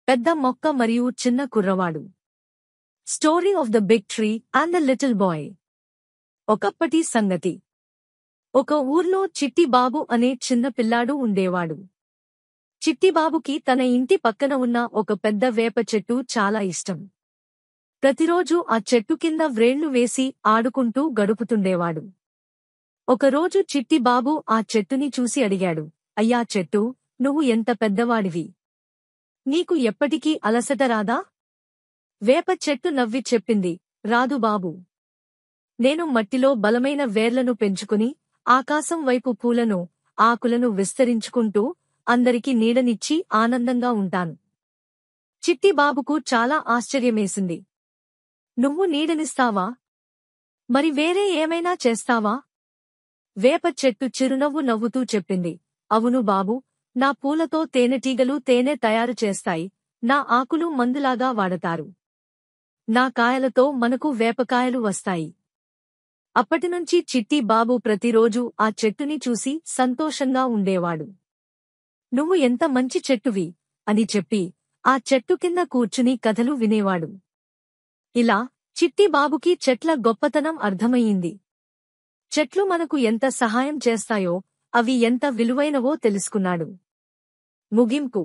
పెద్ద మొక్క మరియు చిన్న కుర్రవాడు. Story of the big tree and the little boy. ఒకప్పటి సంగతి. ఒక ఊర్లో చిట్టిబాబు అనే చిన్న పిల్లాడు ఉండేవాడు. చిట్టిబాబుకి తన ఇంటి పక్కన ఉన్న ఒక పెద్ద వేప చెట్టు చాలా ఇష్టం. ప్రతిరోజూ ఆ చెట్టు కింద వ్రేళ్లు వేసి ఆడుకుంటూ గడుపుతుండేవాడు. ఒకరోజు చిట్టిబాబు ఆ చెట్టుని చూసి అడిగాడు, అయ్యా చెట్టు, నువ్వు ఎంత పెద్దవాడివి? నీకు ఎప్పటికీ అలసట రాదా? వేప చెట్టు నవ్వి చెప్పింది, రాదు బాబూ. నేను మట్టిలో బలమైన వేర్లను పెంచుకుని ఆకాశం వైపు పూలను, ఆకులను విస్తరించుకుంటూ అందరికీ నీడనిచ్చి ఆనందంగా ఉంటాను. చిట్టిబాబుకు చాలా ఆశ్చర్యమేసింది. నువ్వు నీడనిస్తావా? మరి వేరే ఏమైనా చేస్తావా? వేప చెట్టు చిరునవ్వు నవ్వుతూ చెప్పింది, అవును బాబూ, నా పూలతో తేనెటీగలు తేనె తయారు చేస్తాయి, నా ఆకులు మందులాగా వాడతారు. నా కాయలతో మనకు వేపకాయలు వస్తాయి. అప్పటినుంచి చిట్టిబాబు ప్రతిరోజూ ఆ చెట్టుని చూసి సంతోషంగా ఉండేవాడు. నువ్వు ఎంత మంచి చెట్టువి అని చెప్పి ఆ చెట్టు కింద కూర్చుని కథలు వినేవాడు. ఇలా చిట్టిబాబుకి చెట్ల గొప్పతనం అర్థమయ్యింది. చెట్లు మనకు ఎంత సహాయం చేస్తాయో, అవి ఎంత విలువైనవో తెలుసుకున్నాడు. ముగింపు.